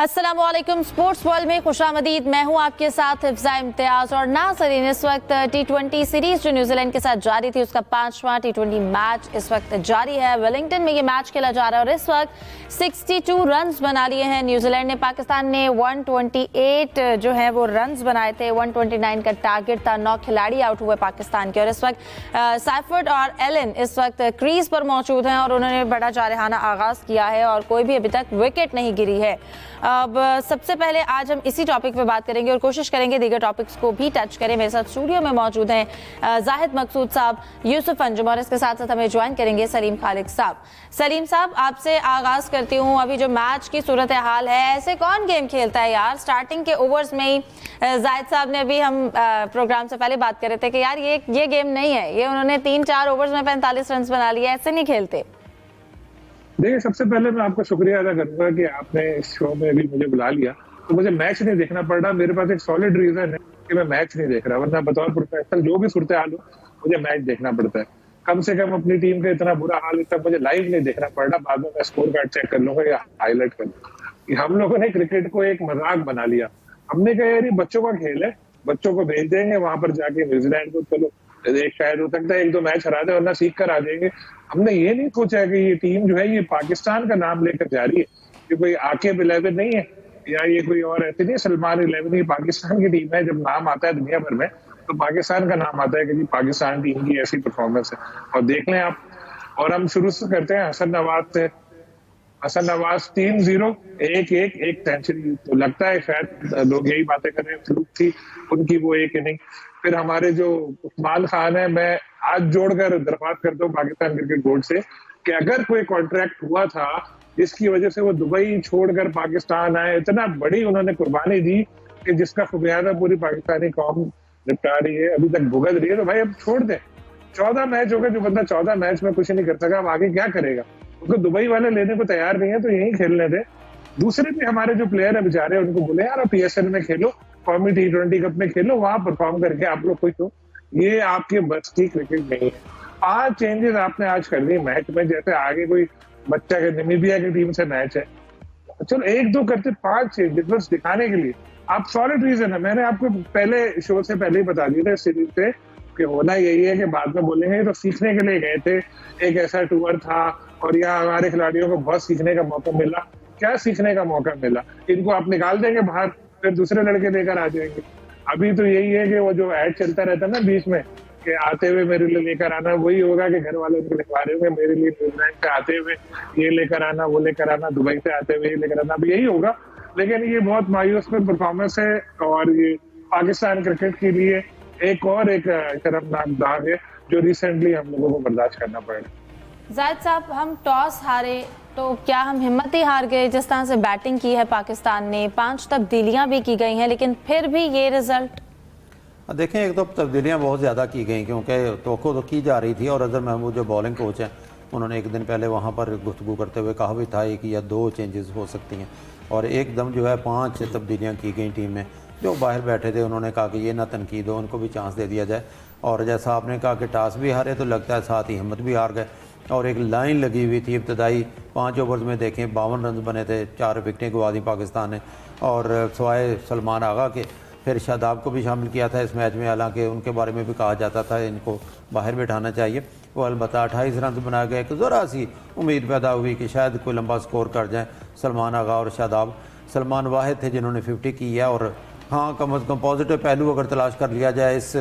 अस्सलामुअलैकुम। Sports world में खुशामदीद। मैं हूं आपके साथ हिफ्जा इम्तियाज और नाज़रीन, इस वक्त T20 सीरीज जो न्यूजीलैंड के साथ जारी थी उसका 5वां T20 मैच इस वक्त जारी है। वेलिंगटन में ये मैच खेला जा रहा है और इस वक्त 62 रन्स बना लिए हैं न्यूजीलैंड ने। पाकिस्तान ने 128 जो है वो रन्स बनाए थे। 129 का टारगेट था। 9 खिलाड़ी आउट हुए पाकिस्तान के और इस वक्त सैफर्ड और एलन इस वक्त क्रीज पर मौजूद हैं और उन्होंने बड़ा जारहाना आगाज किया है और कोई भी अभी तक विकेट नहीं गिरी है। अब सबसे पहले आज हम इसी टॉपिक पे बात करेंगे और कोशिश करेंगे दीगर टॉपिक्स को भी टच करें। मेरे साथ स्टूडियो में मौजूद हैं जाहिद मकसूद साहब, यूसुफ अंजुम और इसके साथ साथ हमें ज्वाइन करेंगे सलीम खालिक साहब। सलीम साहब, आपसे आगाज करती हूँ। अभी जो मैच की सूरत हाल है, ऐसे कौन गेम खेलता है यार स्टार्टिंग के ओवर्स में ही। जाहिद साहब ने अभी हम प्रोग्राम से पहले बात कर रहे थे कि यार ये गेम नहीं है, ये उन्होंने 3-4 ओवर्स में 45 रन बना लिया, ऐसे नहीं खेलते। देखिए, सबसे पहले मैं आपका शुक्रिया अदा करूंगा कि आपने इस शो में भी मुझे बुला लिया। तो मुझे मैच नहीं देखना पड़ रहा। मेरे पास एक सॉलिड रीजन है कि मैं मैच नहीं देख रहा, वरना बतौर प्रोफेशनल जो भी सूरत हाल हो मुझे मैच देखना पड़ता है। कम से कम अपनी टीम का इतना बुरा हाल है तब मुझे लाइव नहीं देखना पड़ रहा। बाद में मैं स्कोर कार्ड चेक कर लूंगा या हाईलाइट कर लूंगा। हम लोगों ने क्रिकेट को एक मजाक बना लिया। हमने कहा यार ये बच्चों का खेल है, बच्चों को भेज देंगे वहां पर जाके न्यूजीलैंड को, चलो एक शायद हो सकता है 1-2 मैच हरा दे वरना सीख कर आ जाएंगे। हमने ये नहीं सोचा कि ये टीम जो है ये पाकिस्तान का नाम लेकर जा रही है, ये कोई आकिब 11 नहीं है या ये कोई और ऐसी नहीं, सलमान 11। ये पाकिस्तान की टीम है। जब नाम आता है दुनिया भर में तो पाकिस्तान का नाम आता है कि पाकिस्तान टीम की ऐसी परफॉर्मेंस है। और देख लें आप। और हम शुरू से करते हैं हसन नवाज से। हसन नवाज 3-0, 1-1, 1 सेंचुरी। तो लगता है शायद लोग यही बातें कर रहे हैं, फ्लूक थी उनकी वो एक इनिंग। फिर हमारे जो उस्मान खान है, मैं आज जोड़कर दरख्वास्त करता हूँ पाकिस्तान क्रिकेट बोर्ड से कि अगर कोई कॉन्ट्रैक्ट हुआ था जिसकी वजह से वो दुबई छोड़कर पाकिस्तान आए, इतना बड़ी उन्होंने कुर्बानी दी कि जिसका खुमियाजा पूरी पाकिस्तानी कौम निपटा रही है, अभी तक भुगत रही है, तो भाई अब छोड़ दें। 14 मैच हो गए, जो बंदा 14 मैच में कुछ नहीं कर सका, अब आगे क्या करेगा? उसको दुबई वाले लेने को तैयार नहीं है, तो यही खेलने दे। दूसरे भी हमारे जो प्लेयर है बेचारे, उनको बोले यार PSL में खेलो, कौमी T20 कप में खेलो, वहां परफॉर्म करके आप लोग खुश हो। ये आपके बस की क्रिकेट नहीं है। 5 चेंजेस आपने आज कर दी मैच में, जैसे आगे कोई बच्चा के नामीबिया की टीम से मैच है। चलो 1-2 करते, 5 चेंजेस बस दिखाने के लिए। आप सॉलिड रीजन है, मैंने आपको पहले शो से पहले ही बता दिया था सीरीज से कि होना यही है कि बाद में बोलेंगे तो सीखने के लिए गए थे। एक ऐसा टूर था और यहाँ हमारे खिलाड़ियों को बहुत सीखने का मौका मिला। क्या सीखने का मौका मिला? इनको आप निकाल देंगे बाहर, फिर दूसरे लड़के लेकर आ जाएंगे। अभी तो यही है कि वो जो ऐड चलता रहता है ना बीच में कि आते हुए मेरे लिए लेकर आना, वही होगा कि घर वाले उनको लिखवा रहे होंगे मेरे लिए न्यूजीलैंड से आते हुए ये लेकर आना, वो लेकर आना, दुबई से आते हुए ये लेकर आना। अब यही होगा। लेकिन ये बहुत मायूस परफॉर्मेंस है और ये पाकिस्तान क्रिकेट के लिए एक शर्मनाक दाग है जो रिसेंटली हम लोगों को बर्दाश्त करना पड़ेगा। जाहिद साहब, हम टॉस हारे तो क्या हम हिम्मत ही हार गए? जिस तरह से बैटिंग की है पाकिस्तान ने, 5 तब्दीलियां भी की गई हैं, लेकिन फिर भी ये रिजल्ट। देखें, एक तो तब्दीलियां बहुत ज़्यादा की गई क्योंकि तो की जा रही थी। और अजहर महमूद जो बॉलिंग कोच हैं, उन्होंने एक दिन पहले वहाँ पर गुफ्तगू करते हुए कहा भी था 1 या 2 चेंजेस हो सकती हैं। और एकदम जो है 5 तब्दीलियाँ की गई टीम में। जो बाहर बैठे थे उन्होंने कहा कि ये ना तनकीद हो, उनको भी चांस दे दिया जाए। और जैसा आपने कहा कि टॉस भी हारे तो लगता है साथ ही हिम्मत भी हार गए। और एक लाइन लगी हुई थी इब्तदाई 5 ओवर्स में, देखें 52 रन बने थे, 4 विकेटें गवा दी पाकिस्तान ने। और सवाए सलमान आगा के फिर शादाब को भी शामिल किया था इस मैच में, हालांकि उनके बारे में भी कहा जाता था इनको बाहर बैठाना चाहिए। वो अलबत्ता 28 रन बना गए। एक ज़रा सी उम्मीद पैदा हुई कि शायद कोई लंबा स्कोर कर जाए सलमान आगा और शादाब। सलमान वाहिद थे जिन्होंने 50 की है। और हाँ, कम अज़ कम पॉजिटिव पहलू अगर तलाश कर लिया जाए इस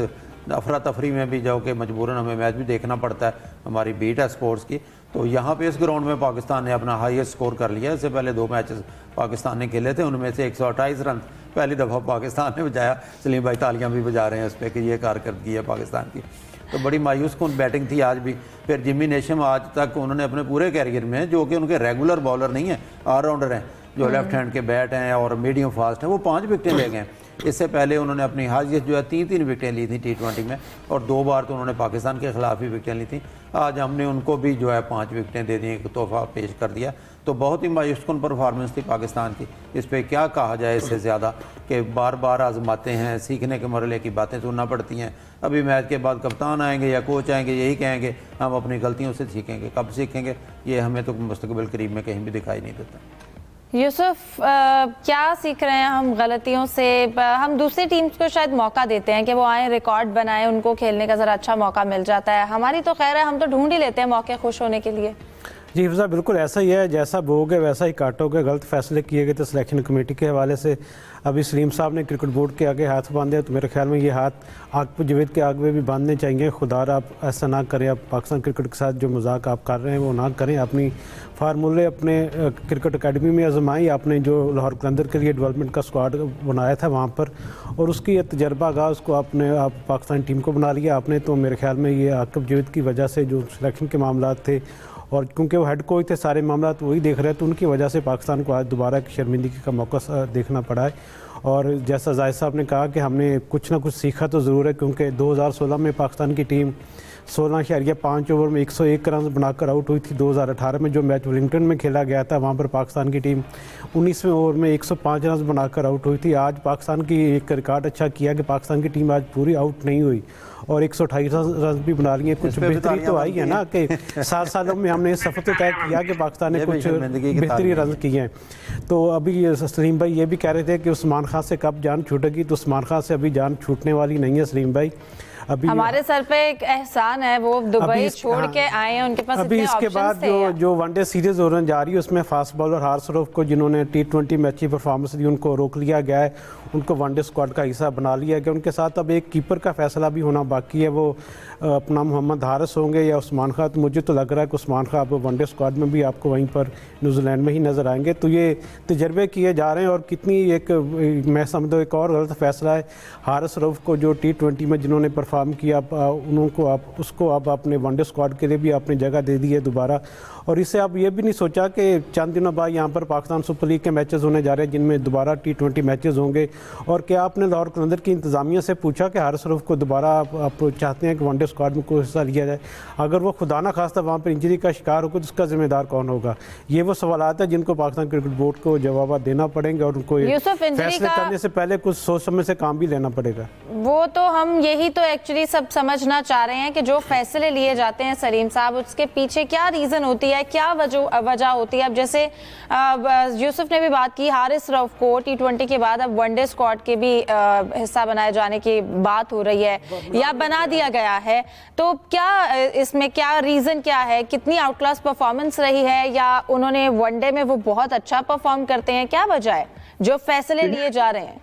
अफरा तफरी में भी, जो कि मजबूरन हमें मैच भी देखना पड़ता है, हमारी बीट है स्पोर्ट्स की, तो यहाँ पे इस ग्राउंड में पाकिस्तान ने अपना हाईएस्ट स्कोर कर लिया। इससे पहले 2 मैचेस पाकिस्तान ने खेले थे, उनमें से 128 रन पहली दफ़ा पाकिस्तान ने बजाया। सलीम भाई तालियां भी बजा रहे हैं उस पर कि ये कारकर्दगी है पाकिस्तान की। तो बड़ी मायूस कौन बैटिंग थी आज भी। फिर जिमी नेशम आज तक उन्होंने अपने पूरे कैरियर में, जो कि उनके रेगुलर बॉलर नहीं है, ऑलराउंडर हैं, जो लेफ्ट हैंड के बैट हैं और मीडियम फास्ट हैं, वो 5 विकेटें ले गए। इससे पहले उन्होंने अपनी हाजियत जो है 3-3 विकेटें ली थी T20 में, और 2 बार तो उन्होंने पाकिस्तान के खिलाफ ही विकेटें ली थी। आज हमने उनको भी जो है 5 विकेटें दे दी, एक तोहफा पेश कर दिया। तो बहुत ही मायूसकुन परफॉर्मेंस थी पाकिस्तान की। इस पर क्या कहा जाए इससे ज़्यादा कि बार बार आजमाते हैं, सीखने के मरहले की बातें सुनना पड़ती हैं। अभी मैच के बाद कप्तान आएंगे या कोच आएंगे, यही कहेंगे हम अपनी गलतियों से सीखेंगे। कब सीखेंगे? ये हमें तो मुस्तकबिल करीब में कहीं भी दिखाई नहीं देता। यूसुफ, क्या सीख रहे हैं हम गलतियों से? हम दूसरी टीम्स को शायद मौका देते हैं कि वो आए, रिकॉर्ड बनाएं, उनको खेलने का ज़रा अच्छा मौका मिल जाता है। हमारी तो खैर है, हम तो ढूंढ ही लेते हैं मौके खुश होने के लिए। जी हिफ्ज़ा, बिल्कुल ऐसा ही है, जैसा बोगे वैसा ही काटोगे। गलत फैसले किए गए थे सिलेक्शन कमेटी के हवाले से। अभी सलीम साहब ने क्रिकेट बोर्ड के आगे हाथ बांधे, तो मेरे ख्याल में ये हाथ आग जावेद के आगे भी बांधने चाहिए। खुदारा आप ऐसा ना करें, आप पाकिस्तान क्रिकेट के साथ जो मजाक आप कर रहे हैं वो ना करें। अपनी फार्मूले अपने क्रिकेट अकेडमी में आजमाई, आपने जो लाहौर कलंदर के लिए डेवलपमेंट का स्क्वाड बनाया था वहाँ पर, और उसकी ये तजर्बा गा उसको आप पाकिस्तान टीम को बना लिया आपने। तो मेरे ख्याल में ये आकिब जावेद की वजह से जो सिलेक्शन के मामला थे, और क्योंकि वो हेड कोच थे, सारे मामला तो वही देख रहे थे, तो उनकी वजह से पाकिस्तान को आज दोबारा एक शर्मिंदगी का मौका देखना पड़ा है। और जैसा जाहिद साहब ने कहा कि हमने कुछ ना कुछ सीखा तो ज़रूर है, क्योंकि 2016 में पाकिस्तान की टीम 16.5 ओवर में 101 रन बनाकर आउट हुई थी। 2018 में जो मैच वेलिंगटन में खेला गया था, वहाँ पर पाकिस्तान की टीम 19वें ओवर में 105 रन बनाकर आउट हुई थी। आज पाकिस्तान की एक रिकॉर्ड अच्छा किया कि पाकिस्तान की टीम आज पूरी आउट नहीं हुई और 128 रन भी बना लिए। कुछ बेहतरी तो आई है ना कि 7 सालों में हमने इस सफ़र तो तय किया कि पाकिस्तान ने कुछ बेहतरी रन किए हैं। तो अभी सलीम भाई ये भी कह रहे थे कि उस्मान खान से कब जान छूटेगी, तो उस्मान खान से अभी जान छूटने वाली नहीं है सलीम भाई। अभी हमारे सर पे एक एहसान है, वो दुबई छोड़ के आए हैं, उनके पास अभी इतने इसके बाद ऑप्शंस थे। जो वनडे सीरीज होने जा रही है उसमें फास्ट बॉलर हारसरोफ को, जिन्होंने T20 में अच्छी परफॉर्मेंस दी, उनको रोक लिया गया है, उनको वनडे स्क्वाड का हिस्सा बना लिया गया। उनके साथ अब एक कीपर का फैसला भी होना बाकी है, वो अपना मोहम्मद हारिस होंगे या उस्मान खान। तो मुझे तो लग रहा है कि उस्मान खान अब वनडे स्क्वाड में भी आपको वहीं पर न्यूजीलैंड में ही नज़र आएंगे। तो ये तजर्बे किए जा रहे हैं, और कितनी एक मैं समझता हूँ एक और गलत फैसला है हारिस रऊफ को, जो T20 में जिन्होंने परफॉर्म किया, उनको आप उसको अब अपने वनडे स्क्वाड के लिए भी आपने जगह दे दी है दोबारा। और इससे आप ये भी नहीं सोचा कि चंद दिनों बाद यहाँ पर पाकिस्तान सुपर लीग के मैचेस होने जा रहे हैं, जिनमें दोबारा T20 मैचेस होंगे। और क्या आपने लाहौर कलंदर की इंतज़ामिया से पूछा कि हारिस रऊफ को दोबारा आप चाहते हैं कि वनडे स्क्वाड में कोई हिस्सा लिया जाए? अगर वो खुदा ना खास्ता वहाँ पर इंजरी का शिकार होगा तो उसका जिम्मेदार कौन होगा? ये वो सवालात है जिनको पाकिस्तान क्रिकेट बोर्ड को जवाब देना पड़ेंगे, और उनको फैसले करने से पहले कुछ सोच समझ से काम भी लेना पड़ेगा। वो तो हम यही तो एक्चुअली सब समझना चाह रहे हैं कि जो फैसले लिए जाते हैं सलीम साहब, उसके पीछे क्या रीज़न होती है, क्या वजह होती है। अब जैसे यूसुफ ने भी बात की, हारिस रऊफ को T20 के बाद अब वनडे स्क्वाड के भी हिस्सा बनाए जाने की बात हो रही है या बना दिया गया है। तो क्या इसमें क्या रीज़न क्या है? कितनी आउट क्लास परफॉर्मेंस रही है, या उन्होंने वनडे में वो बहुत अच्छा परफॉर्म करते हैं? क्या वजह है जो फैसले लिए जा रहे हैं?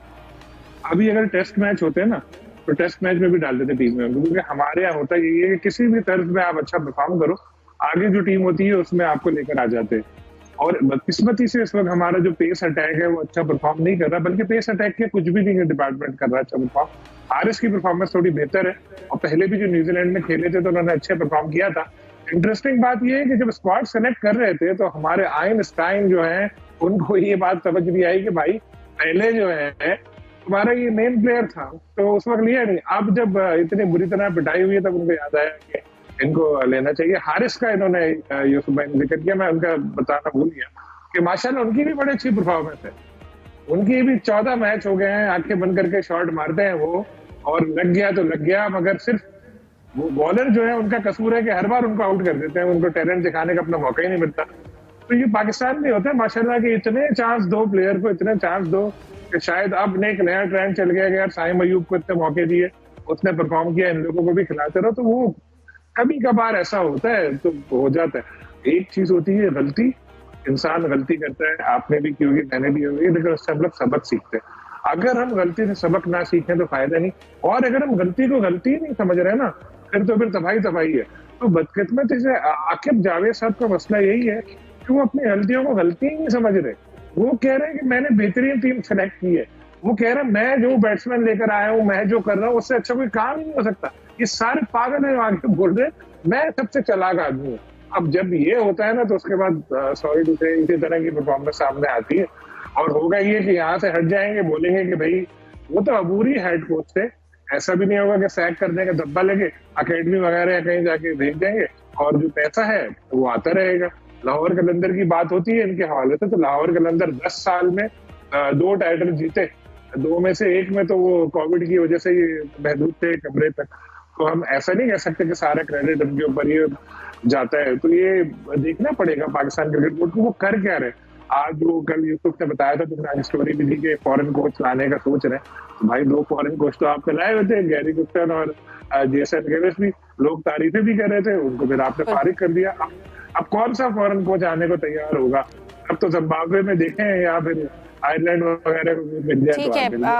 अभी अगर टेस्ट मैच होते हैं ना, तो टेस्ट मैच में भी डाल देते टीम में, क्योंकि हमारे यहाँ होता यही है कि किसी भी तर्ज में आप अच्छा परफॉर्म करो, आगे जो टीम होती है उसमें आपको लेकर आ जाते हैं। और बदकिस्मती से इस वक्त हमारा जो पेस अटैक है वो अच्छा परफॉर्म नहीं कर रहा, बल्कि पेस अटैक के कुछ भी नहीं डिपार्टमेंट कर रहा अच्छा परफॉर्म। हारिस की परफॉर्मेंस थोड़ी बेहतर है, और पहले भी जो न्यूजीलैंड में खेले थे तो उन्होंने अच्छे परफॉर्म किया था। इंटरेस्टिंग बात यह है कि जब स्क्वाड सेलेक्ट कर रहे थे तो हमारे आइंस्टाइन जो है उनको ये बात समझ नहीं आई कि भाई पहले जो है तुम्हारा ये मेन प्लेयर था, तो उस वक्त लिया नहीं। अब जब इतनी बुरी तरह पिटाई हुई है तब उनको याद आया कि इनको लेना चाहिए। हारिस का इन्होंने यूसुफ भाई ने जिक्र किया, मैं उनका बताना भूल गया कि माशाल्लाह उनकी भी बड़ी अच्छी परफॉर्मेंस है। उनकी भी 14 मैच हो गए हैं, आंखें बंद करके शॉट मारते हैं वो, और लग गया तो लग गया। मगर सिर्फ वो बॉलर जो है उनका कसूर है कि हर बार उनको आउट कर देते हैं, उनको टैलेंट दिखाने का अपना मौका ही नहीं मिलता। तो ये पाकिस्तान में होता है माशाल्लाह कि इतने चांस दो प्लेयर को, इतने चांस दो कि शायद अब एक नया ट्रेंड चल गया कि यार साइम अयूब को इतने मौके दिए, उसने परफॉर्म किया, इन लोगों को भी खिलाते रहो। तो वो कभी कभार ऐसा होता है तो हो जाता है। एक चीज होती है गलती, इंसान गलती करता है, आपने भी की होगी, मैंने भी होगी, लेकिन उससे हम लोग सबक सीखते हैं। अगर हम गलती से सबक ना सीखें तो फायदा नहीं, और अगर हम गलती को गलती नहीं समझ रहे ना, फिर तबाही है। तो बदकिस्मती से आकिब जावेद साहब का मसला यही है कि वो अपनी गलतियों को गलती ही नहीं समझ रहे। वो कह रहे हैं कि मैंने बेहतरीन टीम सेलेक्ट की है, वो कह रहे हैं मैं जो बैट्समैन लेकर आया हूँ, मैं जो कर रहा हूँ उससे अच्छा कोई काम ही नहीं हो सकता। ये सारे पागल है आगे बोल रहे मैं सबसे चालाक आदमी हूँ। अब जब ये होता है ना तो उसके बाद सॉरी टू से इसी तरह की परफॉर्मेंस सामने आती है, और होगा ये कि यहाँ से हट जाएंगे, बोलेंगे कि भाई वो तो अबूरी हेड कोच थे, ऐसा भी नहीं होगा कि सैक करने का डब्बा लेके अकेडमी वगैरह या कहीं जाके भेज देंगे और जो पैसा है वो आता रहेगा। लाहौर कलंदर की बात होती है इनके हवाले से, तो लाहौर कलंदर 10 साल में 2 टाइटल जीते, 2 में से 1 में तो वो कोविड की वजह से ये महदूद थे कमरे तक। तो हम ऐसा नहीं कह सकते कि सारा क्रेडिट उनके ऊपर ये जाता है। तो ये देखना पड़ेगा पाकिस्तान क्रिकेट बोर्ड को वो कर क्या रहे। आज वो कल यूसुफ ने बताया था, तुमने आज स्टोरी भी दी कि फॉरेन कोच लाने का सोच रहे हैं। तो भाई 2 फॉरेन कोच तो आपने लाए हुए थे, गैरी गुप्टन और जेसन गेविस भी, लोग तारीफें भी कर रहे थे, उनको फिर आपने फारिग कर दिया। अब कौन सा फॉरेन कोच आने को तैयार होगा? अब तो जिम्बाब्वे में देखें या फिर आयरलैंड वगैरह को मिल जाए ठीक तो है। आप मिल जाए।